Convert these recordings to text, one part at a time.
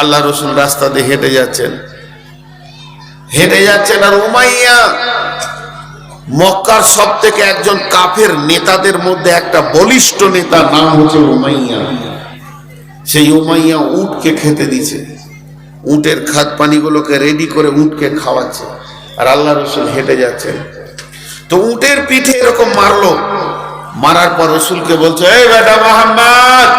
আল্লাহ রসুল রাস্তা দিয়ে হেঁটে যাচ্ছেন আর উমাইয়া মক্কার সব থেকে একজন কাফের নেতাদের মধ্যে একটা বলিষ্ঠ নেতা, নাম হচ্ছে উমাইয়া। সেই উমাইয়া উটকে খেতে দিছে, উটের খাদ পানিগুলোকে রেডি করে উটকে খাওয়াচ্ছে, আর আল্লাহ রসুল হেঁটে যাচ্ছেন। তো উটের পিঠে এরকম মারলো, মারার পর রসুলকে বলছে, এই বেটা মোহাম্মদ,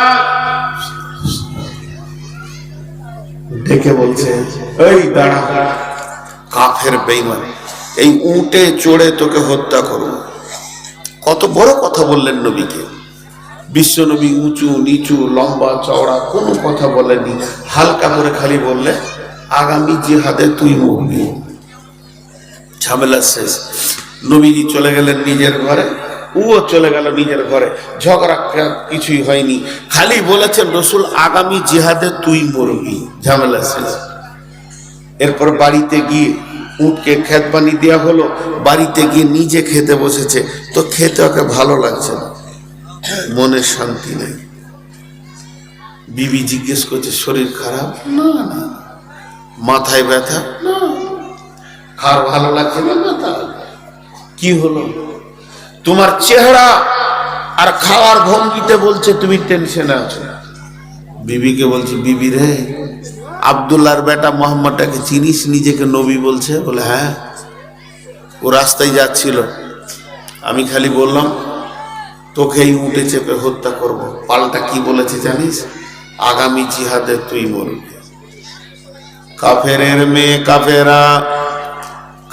ডেকে বলছে, এই দাঁড়া, কাফের বেঈমান, এই উটে চড়ে তোকে হত্যা করব। কত বড় কথা বললেন নবীকে। বিশ্ব নবী উঁচু নিচু লম্বা চওড়া কোনো কথা বলেনি, হালকা করে খালি বললে, আগামী জিহাদে তুই মরবি। ঝামেলা শেষ। নবীজি চলে গেলেন নিজের ঘরে, ও চলে গেল নিজের ঘরে, ঝগড়া কিছুই হয়নি, খালি বলেছেন রসুল আগামী জিহাদে তুই মরবি, ঝামেলা শেষ। এরপর বাড়িতে গিয়ে উটকে খেত পানি দেওয়া হলো, বাড়িতে গিয়ে নিজে খেতে বসেছে, তো খেতে ওকে ভালো লাগছে না, মনের শান্তি নেই। বিবি জিজ্ঞেস করছে, শরীর খারাপ? না না। মাথায় ব্যথা? না। খাওয়ার ভালো লাগছে না? ব্যথা। কি হলো? তোমার চেহারা আর খাওয়ার ভঙ্গিতে বলছে তুমি টেনশনে আছো। বিবিকে বলছে, বিবি রে, আব্দুল্লাহর বেটা মোহাম্মদটাকে চিনিস? নিজেকে নবী বলছে। বলে হ্যাঁ, ও রাস্তায় যাচ্ছিল, আমি খালি বললাম তোকেই উঠে চেপে হত্যা করব। পাল্টা কি বলেছে জানিস? আগামী জিহাদে তুই মরবি। কাফেরের মেয়ে কাফেরা,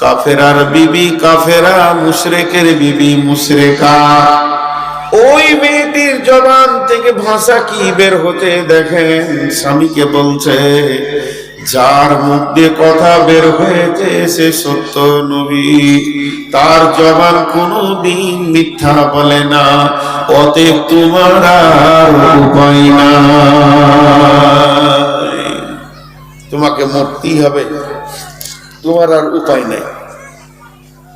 কাফেরার বিবি কাফেরা, মুশরিকের বিবি মুশরিকা। ওই মেয়েটির জবান থেকে ভাষা কি বের হতে দেখেন, স্বামীকে বলছে, যার মুখ দিয়ে কথা বের হয়েছে সে সত্য নবী, তার জবান কোনদিন মিথ্যা বলে না, অতএব তোমার আর উপায় নাই, তোমাকে মরতেই হবে, তোমার আর উপায় নাই।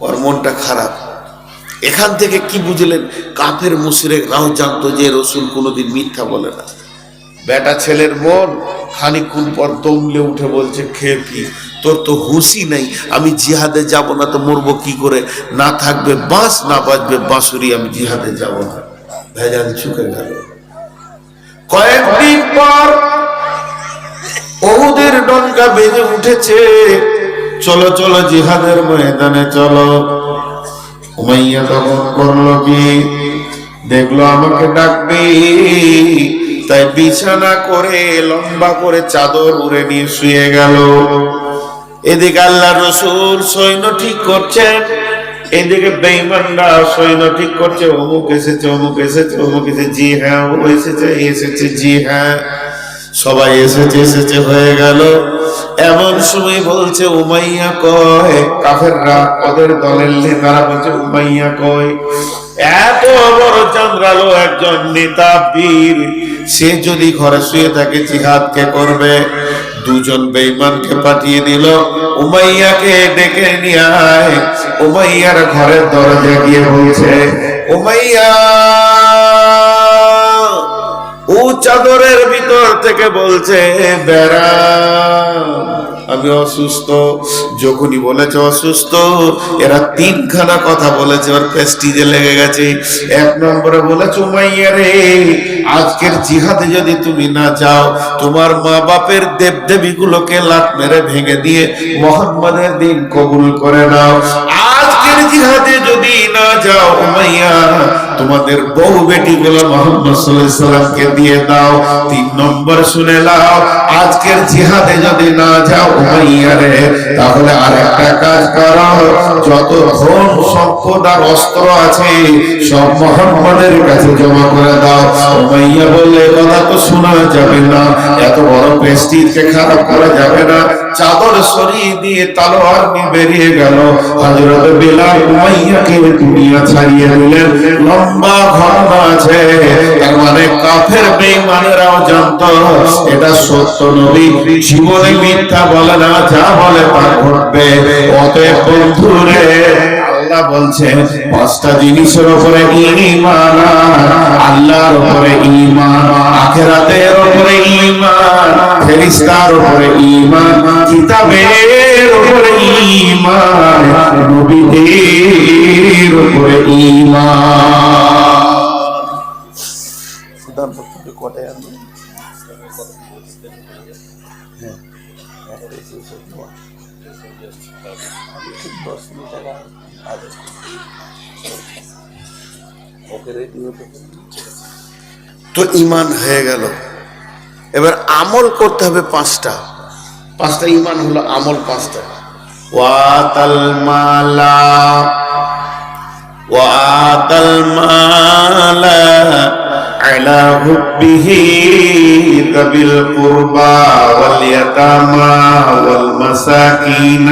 ওর মনটা খারাপ। এখান থেকে কি বুঝলেন? কাফের মুশরিকরাও জানতো যে রসুল কোনোদিন মিথ্যা বলে না। বেটা ছেলের মন খানিকক্ষণ পর দমলে উঠে বলছে, খেয়ে কি, তোর তো হুঁশই নাই, আমি জিহাদে যাব না তো মরবো কি করে, না থাকবে বাঁশ না বাজবে বাঁশুরি, আমি জিহাদে যাব না। ভেজাল চুকে গেল। কয়েকদিন পর উহুদের ডঙ্কা বেজে উঠেছে, চলো চলো জিহাদের ময়দানে চলো। উমাইয়া তখন করলো কি, দেখলো আমাকে ডাকবে, তাই বিছানা করে লম্বা করে চাদর উড়ে নিয়ে শুয়ে গেল। এদিকে আল্লাহ রসুল সৈন্য ঠিক করছেন, এদিকে বেঈমানরা সৈন্য ঠিক করছে, অমুক এসেছে অমুক এসেছে অমুক এসেছে, জি হ্যাঁ ও এসেছে এসেছে, জি হ্যাঁ সবাই এসেছে হয়ে গেল। এমন সময় বলছে, উমাইয়া কয়, কাফেররা ওদের দলের নেতারা বলছে, উমাইয়া কয়, এত বড় চন্দ্রালো একজন নেতা বীর, সে যদি ঘরে শুয়ে থাকে জিহাদ কে করবে? দুজন বেঈমানকে পাঠিয়ে দিল, উমাইয়াকে ডেকে নিয়ে আয়। উমাইয়ার ঘরের দরজা গিয়ে বলছে, উমাইয়া, ও চাদরের ভিতর থেকে বলছে, বেড়া, আমি অসুস্থ। যখনই বলেছে অসুস্থ, এরা তিনখানা কথা বলেছে, ওর প্রেস্টিজে লেগে গেছে। এক নম্বরে বলেছে, উমাইয়া রে, আজকের জিহাদে যদি তুমি না যাও, তোমার মা বাপের দেব দেবী গুলোকে লাত মেরে ভেঙে দিয়ে মুহাম্মাদের দিন কবুল করে নাও। আজকের জিহাদে যদি না যাও উমাইয়া, তোমাদের বউ বেটি গুলো মুহাম্মদ সাল্লাল্লাহু আলাইহি সাল্লামকে দিয়ে দাও। তিন নম্বর শুনে নাও, আজকের জিহাদে যদি না যাও উমাইয়া রে, তাহলে আরেকটা কাজ করো, যত ধন সম্পদ আর অস্ত্র আছে সব মুহাম্মাদের কাছে জমা করে দাও। উমাইয়া বললে, কথা তো শোনা যাবে না, এত বড় প্রেস্টিজকে খারাপ করা যাবে না। চাদর সরিয়ে দিয়ে তলোয়ার নিয়ে বেরিয়ে গেল। হযরত বিলাল উমাইয়াকে দুনিয়া ছাড়িয়ে দিলেন। লম্বা ঘটনা আছে, তার মানে কাফের বেঈমানেরাও জানতো এটা সত্য নবী, জীবনে মিথ্যা বলে না, যা বলে তা ঘটবে। অতএব বন্ধুরে, আল্লাহ বলছেন পাঁচটা জিনিসের উপরে ঈমান, আল্লাহর উপরে ঈমান, আখিরাতের উপরে ঈমান, ফেরেশতার উপরে ঈমান, কিতাবের উপরে ঈমান, নবীদের উপরে ঈমান। তো ঈমান হয়ে গেল। এবার আমল করতে হবে পাঁচটা। পাঁচটা ঈমান হলো আমল পাঁচটা। ওয়াতাল মালা আলা হুব্বিহি যাবিল কুরবা ওয়াল ইয়াতামা ওয়াল মাসাকিন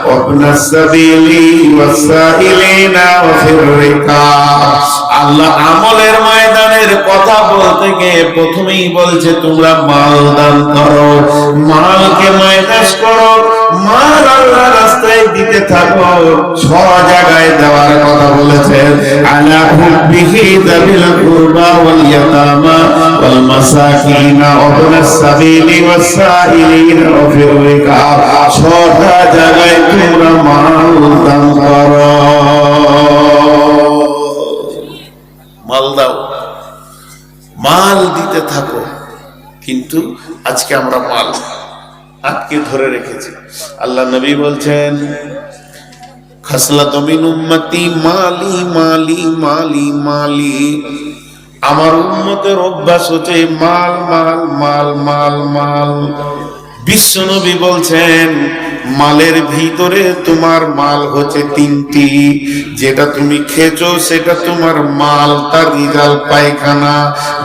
ওয়া ইবনাস সাবিলি ওয়াস সাইলিনা ওয়া ফির রিকাব। আল্লাহ আমলের ময়দানের কথা বলতে গিয়ে প্রথমেই বলছে তোমরা মাল দান করো, মালকে মাইনাস করো, মাল আল্লাহর রাস্তায় দিতে থাকো। ছ জায়গায় দেওয়ার কথা বলেছেন। আলা হুব্বিহি যাবিল কুরবা ওয়াল ইয়াতামা ওয়াল মাসাকিনা ওয়া ইবনাস সাবিলি ওয়াস সাইলিনা ওয়া ফির রিকাব। ছটা জায়গায় তোমরা মাল দান করো। মাল দাও, মাল দিতে থাকো। কিন্তু আজকে আমরা মাল আটকে ধরে রেখেছি। আল্লাহ নবী বলছেন খাসলাতু মিন উম্মতি মালি মালি মালি মালি। আমার উম্মতের অভ্যাস হচ্ছে মাল মাল মাল মাল মাল। বিশ্ব নবী বলছেন মালের ভিতরে তোমার মাল হচ্ছে তিনটি। যেটা তুমি খেয়েছো সেটা তোমার মাল, তার রিজাল্ট পায়খানা।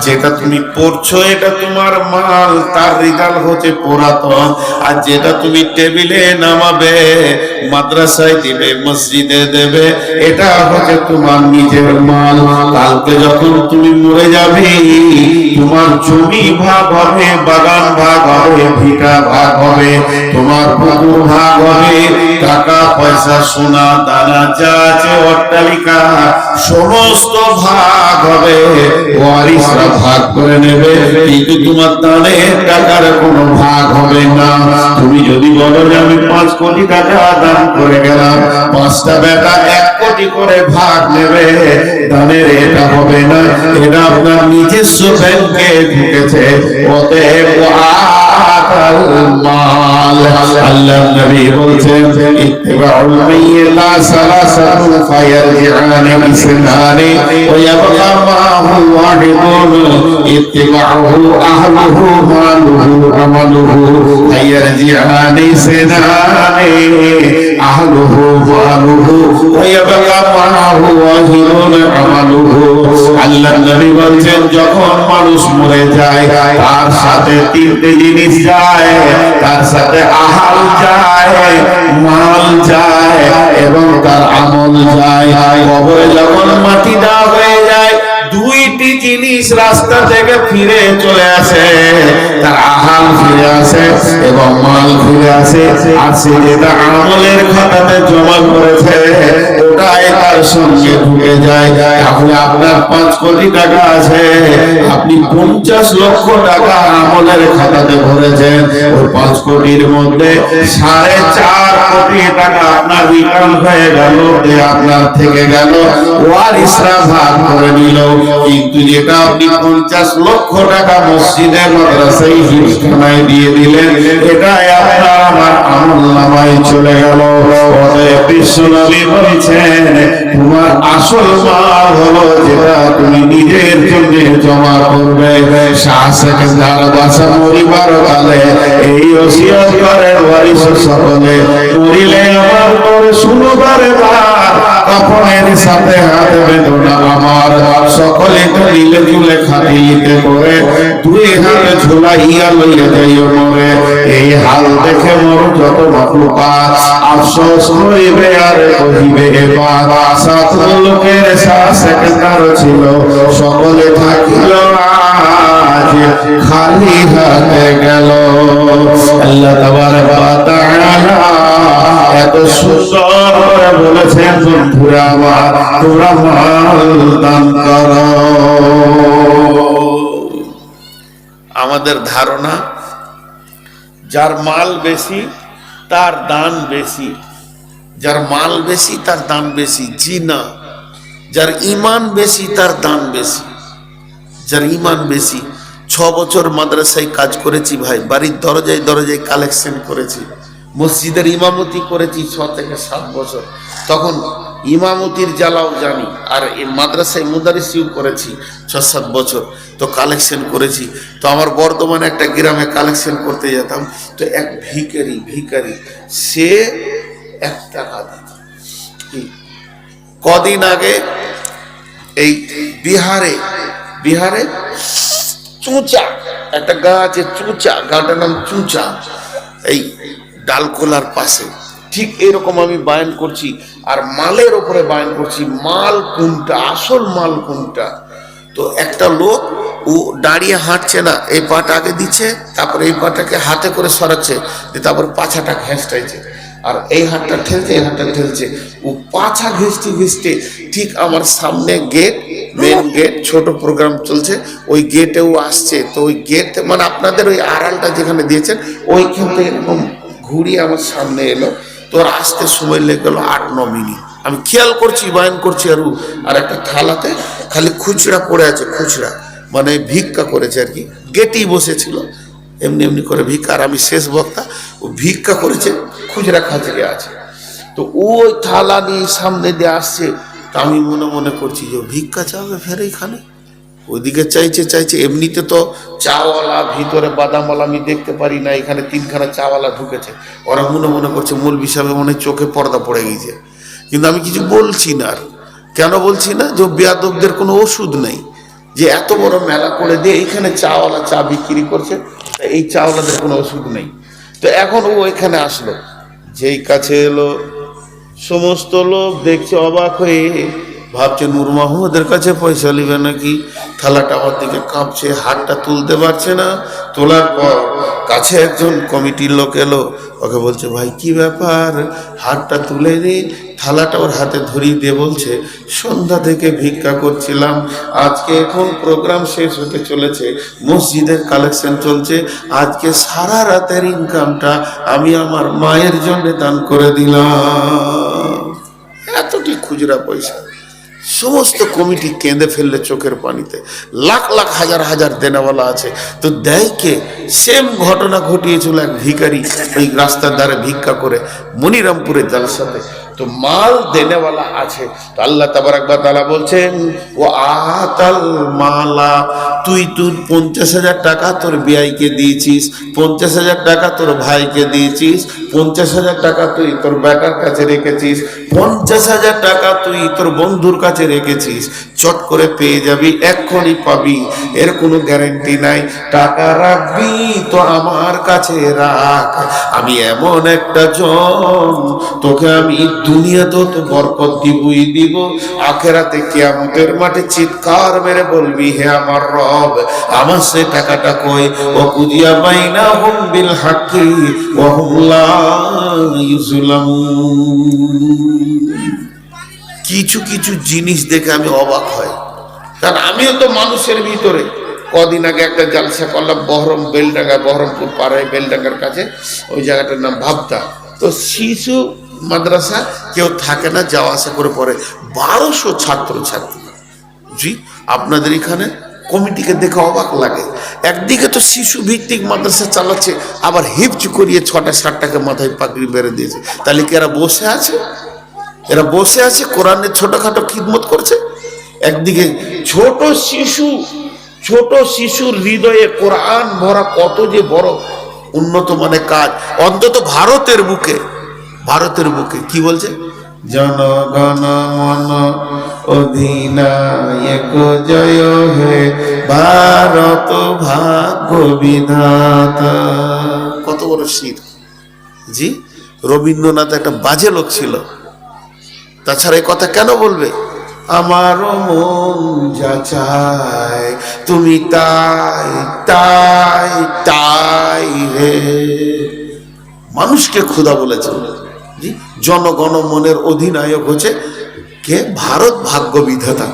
যেটা তুমি পড়ছো এটা তোমার মাল, তার রিজাল্ট হচ্ছে পুরাতন। আর যেটা তুমি টেবিলে নামাবে, মাদ্রাসায় দিবে, মসজিদে দেবে, এটা হচ্ছে তোমার নিজের মাল। কালকে যখন তুমি মরে যাবে তোমার জমি ভাগ হবে, বাগান ভাগ হবে, ভিটা ভাগ হবে, তোমার পুকুর ভাগ হবে, টাকা পয়সা সোনা দানা যা আছে অট্টালিকা সমস্ত ভাগ হবে। ওয়ারিসরা ভাগ করে নেবে, কিন্তু তোমার দানের টাকার কোনো ভাগ হবে না। তুমি যদি বলো যে আমি 5 কোটি টাকা দান করে গেলাম, 5টা বেটা 1 কোটি করে ভাগ নেবে, দানের এটা হবে না। এটা আপনার নিজস্ব ব্যাংকে ঢুকেছে। অতএব আল্লাহ নবী বলছেন ইত্তিবাউল মাইয়িতা সালাসাতুন ফায়ারজিআনি বিসনানি ওয়া ইয়াবকা মাহু ওয়াহিদুন ইত্তিবাউহু আহলুহু মালুহু আমালুহু ফায়ারজিআনি সিনানি আহলুহু মালুহু ওয়া ইয়াবকা মাহু ওয়াহিদুন আমালুহু। আল্লাহ নবী বলছেন যখন মানুষ মরে যায় তার সাথে তিনটে জিনিস যায়, তার সাথে আহাল যায়, মাল যায় এবং তার আমল যায়। কবরে যখন মাটি দেওয়া হয়ে যায় দুইটি জিনিস রাস্তা থেকে ফিরে চলে আসে, তার আহাল ফিরে আসে এবং মাল ফিরে আসে। আর সে যেটা আমলের খাতাতে জমা করেছে ওটাই তার সঙ্গে ঢুকে যায়। তাহলে আপনার 5 কোটি টাকা আছে, আপনি 50 লক্ষ টাকা আমলের খাতাতে ভরেছেন। ওই 5 কোটির মধ্যে 4.5 কোটি টাকা আপনার রিটার্ন হয়ে গেল, আপনার থেকে গেল, ওয়ারিসরা ভাগ করে নিল। কিন্তু যেটা আপনি 50 লক্ষ টাকা মসজিদে মাদ্রাসায় হিফজখানায় দিয়ে দিলেন, এটাই আপনার আমার আমলনামায় চলে গেল। বিশ্ব নবী বলেছেন তোমার আসল মাল হলো যেটা তুমি নিজের জন্য জমা করবে। শাহ সেকেন্দার বাসা মরিবার কালে এই ওসিয়ত করেন ওয়ারিস সকলে, মরিলে আমার করে শুনবারে বার, কাফনের সাথে হাত বেদনা আমার, সকলে মিলে ঝুলে খাটিতে করে 2 হাত ঝুলাইয়া লইয়া যাইও মরে। এই হাল দেখে মোর যত মাখলুকাত আফসোস করিবে আর কহিবে এবার। 7 লোকের শাহ সেকেন্দার ছিল, সকলে থাকিল আজ খালি হাতে গেল। আল্লাহ তাবারক ওয়া তাআলা এত সুন্দর দয়া বলেছেন, বন্ধুরা আমার, তোমরা মাল দান করো। আমাদের ধারণা যার মাল বেশি তার দান বেশি, যার মাল বেশি তার দান বেশি। জি না, যার ঈমান বেশি তার দান বেশি। যার ঈমান বেশি, 6 বছর মাদ্রাসায় কাজ করেছি ভাই, বাড়ির দরজায় দরজায় কালেকশন করেছি, মসজিদের ইমামতি করেছি 6 থেকে 7 বছর, তখন ইমামতির জ্বালাও জানি, আর এই মাদ্রাসায় মুদারিসিও করেছি 6-7 বছর, তো কালেকশন করেছি। তো আমার বর্ধমানে একটা গ্রামে কালেকশন করতে যেতাম, তো এক ভিখারি সে 1 টাকা দিত। কদিন আগে এই বিহারে চুঁচা একটা গা আছে, চুঁচা গাটার নাম চুঁচা, এই ডালকোলার পাশে, ঠিক এরকম আমি বায়ান করছি আর মালের ওপরে বায়ান করছি, মাল কোনটা, আসল মাল কোনটা। তো একটা লোক ও দাঁড়িয়ে হাঁটছে না, এই পাটা আগে দিচ্ছে, তারপরে এই পাটাকে হাতে করে সরাচ্ছে, তারপর পাছাটা ঘেঁষটাইছে, আর এই হাতটা ঠেলছে, এই হাতটা ঠেলছে, ও পাছা ঘেঁষতে ঘেঁষতে ঠিক আমার সামনে গেট, মেন গেট, ছোট প্রোগ্রাম চলছে, ওই গেটেও আসছে। তো ওই গেট মানে আপনাদের ওই আড়ালটা যেখানে দিয়েছেন ওইখান থেকে এরকম ঘুরিয়ে আমার সামনে এলো। তোর আসতে সময় লেগে গেল 8-9 মিনিট। আমি খেয়াল করছি, বায়ান করছি, আর একটা থালাতে খালি খুচরা পড়ে আছে, খুচরা মানে ভিক্ষা করেছে আর কি, গেটেই বসেছিল এমনি এমনি করে ভিক্ষা, আর আমি শেষ বক্তা, ও ভিক্ষা করেছে, খুচরা খাচড়ে আছে। তো ওই থালা নিয়ে সামনে দিয়ে আসছে, তা আমি মনে মনে করছি যে ভিক্ষা চাবে ফের এইখানে, ওইদিকে চাইছে। এমনিতে তো চাওয়ালা ভিতরে বাদামওয়ালা আমি দেখতে পারি না, এখানে 3খানা চাওয়ালা ঢুকেছে, ওরা মনে করছে মৌলভী সাহেব মনে চোখে পর্দা পড়ে গেছে, কিন্তু আমি কিছু বলছি না। আর কেন বলছি না, যে বেয়াদবদের কোনো ওষুধ নেই, যে এত বড় মেলা করে দিয়ে এইখানে চাওয়ালা চা বিক্রি করছে, এই চাওয়ালাদের কোনো ওষুধ নেই। তো এখন ও এখানে আসলো, যেই কাছে এলো সমস্ত লোক দেখছে অবাক হয়ে, ভাবছে নূর মাহমুদের কাছে পয়সা নিবে নাকি। থালাটা আমার দিকে কাঁপছে, হাতটা তুলতে পারছে না। তোলার পর কাছে একজন কমিটির লোক এলো, ওকে বলছে ভাই কি ব্যাপার, হাতটা তুলে নি, থালাটা ওর হাতে ধরিয়ে দিয়ে বলছে সন্ধ্যা থেকে ভিক্ষা করছিলাম, আজকে এখন প্রোগ্রাম শেষ হতে চলেছে, মসজিদের কালেকশন চলছে, আজকে সারা রাতের ইনকামটা আমি আমার মায়ের জন্য দান করে দিলাম। এতটি খুচরা পয়সা। সমস্ত কমিটি কেঁদে ফেললে চোখের পানিতে, লাখ লাখ হাজার হাজার দেনাওয়ালা আছে, তো দেয় কে? সেম ঘটনা ঘটিয়েছিল এক ভিখারি ওই রাস্তার ধারে ভিক্ষা করে মনিরামপুরের জালসাতে। তো মাল দেনেওয়ালা আছে, তো আল্লাহ তাবারাক ওয়া তাআলা বলছেন ও আতাল মালা, তুই 50,000 টাকা তোর বিয়াইকে দিয়েছিস, 50,000 টাকা তোর ভাইকে দিয়েছিস, 50,000 টাকা তুই তোর বেটার কাছে রেখেছিস, 50,000 টাকা তুই তোর বন্ধুর কাছে রেখেছিস, চট করে পেয়ে যাবি, এক্ষুনি পাবি, এর কোনো গ্যারান্টি নাই। টাকা রাখবি তো আমার কাছে রাখ, আমি এমন একটা জন তোকে আমি দুনিয়াতেও তো বরকত দিবই দিব, আখেরাতে কিয়ামতের মাঠে চিৎকার মেরে বলবি হে আমার রব আমার সে টাকাটা কই। ও কুদিয়া বাইনাহুম বিল হাক্কি ওয়া হুম লা ইউযলামুন। কিছু কিছু জিনিস দেখে আমি অবাক হই, কারণ আমিও তো মানুষের ভিতরে। কদিন আগে একটা জালসা করলাম বহরমপুর পাড়ায় বেলডাঙ্গার কাছে, ওই জায়গাটার নাম ভাবতা। তো শিশু মাদ্রাসা কেউ থাকে না, যাওয়া আসা করে পড়ে 1200 ছাত্র ছাত্রী। জি, আপনাদের এখানে কমিটিকে দেখে অবাক লাগে, একদিকে তো শিশু ভিত্তিক মাদ্রাসা চালাচ্ছে, আবার হিপচ করিয়ে 6টা-7টাকে মাথায় পাগড়ি বেড়ে দিয়েছে। তাহলে কি এরা বসে আছে? এরা বসে আছে কোরআনের ছোটখাটো খিদমত করছে। একদিকে ছোট শিশুর হৃদয়ে কোরআন ভরা, কত যে বড় উন্নত মানের কাজ, অন্তত ভারতের বুকে কি বলছে, জনগণ মন অধিনায়ক জয় হে ভারত ভাগ্য বিধাতা। কত বড় শীত। জি, রবীন্দ্রনাথ একটা বাজে লোক ছিল, তাছাড়া এই কথা কেন বলবে? আমারও মন যা চায় তুমি তাই তাই তাই হে। মানুষকে খোদা বলেছেন, জি, জনগণমনের অধিনায়ক হচ্ছে কে? ভারত ভাগ্য বিধাতা।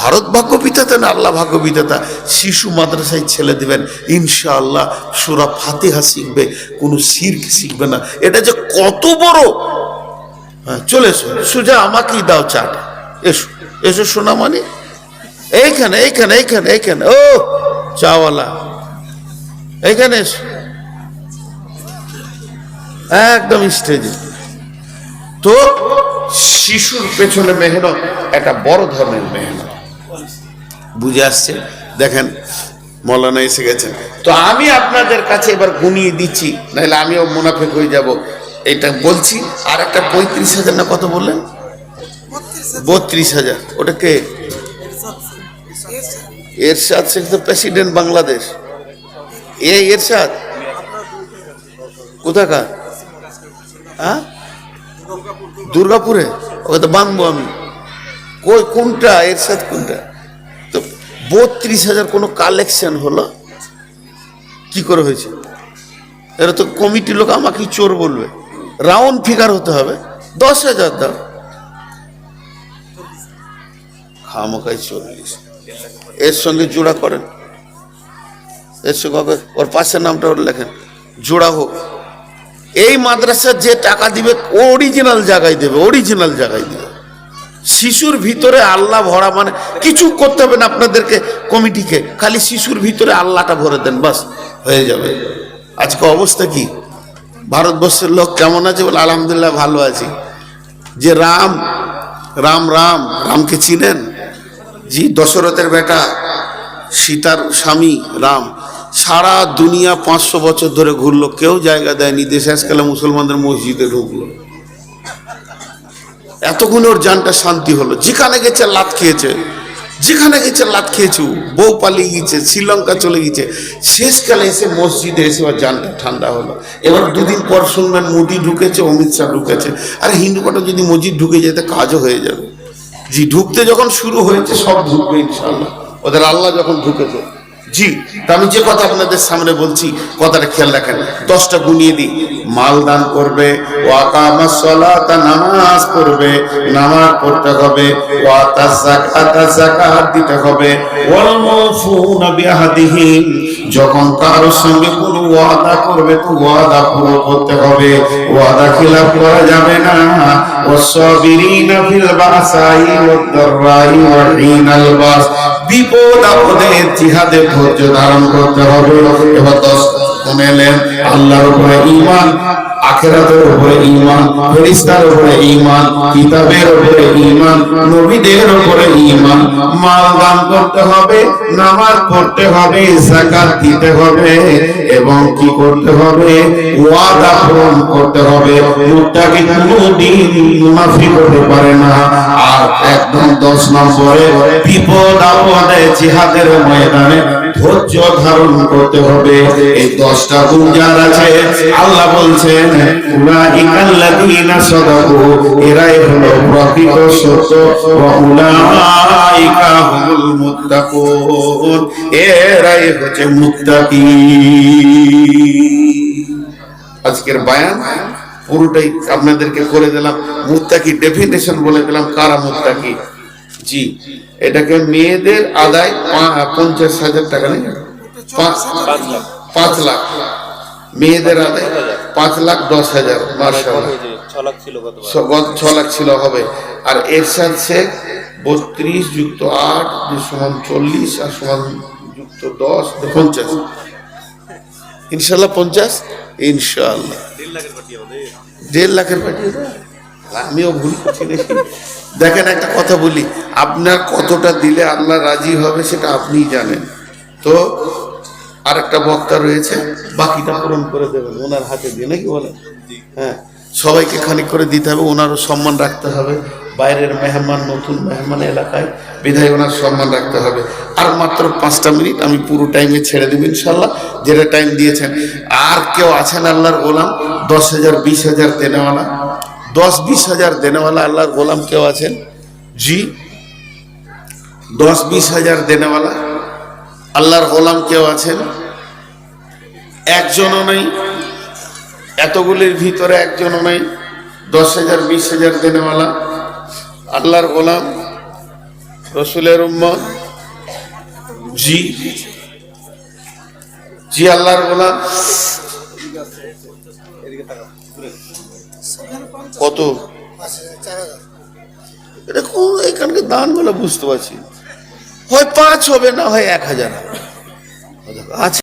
ভারত ভাগ্য বিধাতা না আল্লাহ ভাগ্য বিধাতা। শিশু মাদ্রাসায় ছেলে দিবেন ইনশাআল্লাহ, সূরা ফাতিহা শিখবে, কোনো শিরক শিখবে না। এটা যে কত বড়! হ্যাঁ, চলে এসো সুজা, আমাকেই দাও চাটা। এসো এসো সোনামণি, এইখানে এইখানে এইখানে এইখানে, ও চাওয়ালা, এইখানে এসো, একদম স্টেজে। তো শিশুর পেছনে মেহনত একটা বড় ধরনের মেহনত, বুঝে আসছে? দেখেন মৌলানা এসে গেছেন। তো আমি আপনাদের কাছে এবার গুনিয়ে দিচ্ছি, নাহলে আমিও মুনাফিক হয়ে যাব। এটা বলছি। আর একটা 35,000 না কত বললেন? 32,000। ওটা কে? এরশাদ শেখ তো প্রেসিডেন্ট বাংলাদেশ। এই এরশাদ কোথাকার? হ্যাঁ, দুর্গাপুরে। ওকে তো বানবো আমি। কই কোনটা এরশাদ কোনটা? তো 32,000 কোনো কালেকশন হলো কি করে হয়েছে? এরা তো কমিটির লোক আমাকে চোর বলবে। রাউন্ড ফিগার হতে হবে। 10,000 দাও, খামোকাই 40। এর সঙ্গে জোড়া করেন, এর সঙ্গে ওর পাশের নামটা ওর লেখেন, জোড়া হোক। এই মাদ্রাসার যে টাকা দিবে অরিজিনাল জায়গায় দেবে, অরিজিনাল জায়গায় দেবে। শিশুর ভিতরে আল্লাহ ভরা, মানে কিছু করতে হবে না আপনাদেরকে কমিটিকে, খালি শিশুর ভিতরে আল্লাহটা ভরে দেন, বাস হয়ে যাবে। আজকে অবস্থা কি? ভারতবর্ষের লোক কেমন আছে বলে? আলহামদুলিল্লাহ ভালো আছি। যে রাম রাম রাম রামকে চিনেন? জি, দশরথের বেটা, সীতার স্বামী রাম। সারা দুনিয়া 500 বছর ধরে ঘুরলো, কেউ জায়গা দেয়নি। দেশে আজকালে মুসলমানদের মসজিদে ঢুকলো, এতক্ষণ ওর জানটা শান্তি হলো। যেখানে গেছে লাত খেয়েছে, যেখানে গেছে লাত খেয়েছে। বউ পালিয়ে গেছে, শ্রীলঙ্কা চলে গেছে, শেষকালে এসে মসজিদে এসে ওর জানটা ঠান্ডা হলো। এবার 2 দিন পর শুনবেন মোদি ঢুকেছে, অমিত শাহ ঢুকেছে। আরে হিন্দু কটা যদি মসজিদ ঢুকে যেতে কাজও হয়ে যাবে। জি, ঢুকতে যখন শুরু হয়েছে সব ঢুকবে ইনশাআল্লাহ, ওদের আল্লাহ যখন ঢুকেছে। জি, তা আমি যে কথা আপনাদের সামনে বলছি, কথাটা খেয়াল রাখেন। 10টা গুনিয়ে দিই। মাল দান করবে, ওয়াকামাস সালাতা, নামাজ পড়বে, নামাজ পড়তে হবে, ওয়াতাজ যাকাতা, যাকাত দিতে হবে, ওয়াল মুফুনা বিআহদিহিম, যখন কারোর সঙ্গে কোনো ওয়াদা করবে তো ওয়াদা পুরো করতে হবে, ওয়াদা খিলাফ করা যাবে না। ওয়াসসাবিরিনা ফিল বাসাই ওয়াদ দাররাই ওয়া হিনাল বাস, বিপদ আপদে জিহাদে ধৈর্য ধারণ করতে হবে। এবার 10 শুনেলেন, আল্লাহর উপরে ঈমান, আখিরাতের উপরে ঈমান, ফেরেশতার উপরে ঈমান, কিতাবের উপরে ঈমান, নবীদের উপরে ঈমান। মাল দান করতে হবে, নামাজ পড়তে হবে, যাকাত দিতে হবে, এবং কি করতে হবে? ওয়াদা পূরণ করতে হবে। মুত্তাকি কোনদিন মুনাফিক হতে পারে না। আর একদম 10 নম্বরে, বিপদ আপদে জিহাদের ময়দানে ধৈর্য ধারণ করতে হবে। এই 10টা গুণ যার আছে, আল্লাহ বলছেন উলাইকাল্লাযীনা সাদাকু, এরাই হলো প্রকৃত সত্য, ওয়া উলাইকা হুমুল মুত্তাকুন, এরাই হচ্ছে মুত্তাকি। আজকের বয়ান পুরোটাই আপনাদেরকে করে দিলাম। মুত্তাকি ডেফিনেশন বলে দিলাম, কারা মুত্তাকি। জি, এটাকে মেয়েদের আদায় 50,000 টাকা, নেই 5 লাখ, মেয়েদের আদায় 5,10,000। মাশাআল্লাহ, 6 লাখ ছিল হবে। আর এরশাদ শেখ 32 যুক্ত 8 সমান 40 আর সমান যুক্ত 10 50, ইনশাআল্লাহ 50, ইনশাআল্লাহ 1.5 লাখের পাঠিয়ে দেয়। আমিও ভুল করছি নাকি? দেখেন একটা কথা বলি, আপনার কতটা দিলে আল্লাহ রাজি হবে সেটা আপনিই জানেন। তো আর একটা বক্তা রয়েছে, বাকিটা পূরণ করে দেবেন ওনার হাতে দিয়ে, নাকি বলেন? হ্যাঁ, সবাইকে খানিক করে দিতে হবে, ওনারও সম্মান রাখতে হবে। বাইরের মেহমান, নতুন মেহমান এলাকায়, বিধায় ওনার সম্মান রাখতে হবে। আর মাত্র 5টা মিনিট, আমি পুরো টাইমে ছেড়ে দেব ইনশাল্লাহ, যেটা টাইম দিয়েছেন। আর কেউ আছেন আল্লাহর গোলাম 10,000 20,000 দেনেওয়ালা? 10-20,000 দেনেওয়ালা আল্লাহর গোলাম কেউ আছেন? জি, 10-20,000 দেনেওয়ালা আল্লাহর গোলাম কেউ আছেন? একজনও নেই। এতগুলির ভিতরে একজনও নেই। 10,000 20,000 দেনেওয়ালা, আল্লাহর গোলাম, রসুলের উম্মত। জি জি, আল্লাহর গোলাম। কত? এটা কোন এখানকার দান গুলো বুঝতে পারছি, হয় 5 হবে, না হয় 1,000 হবে। আচ্ছা।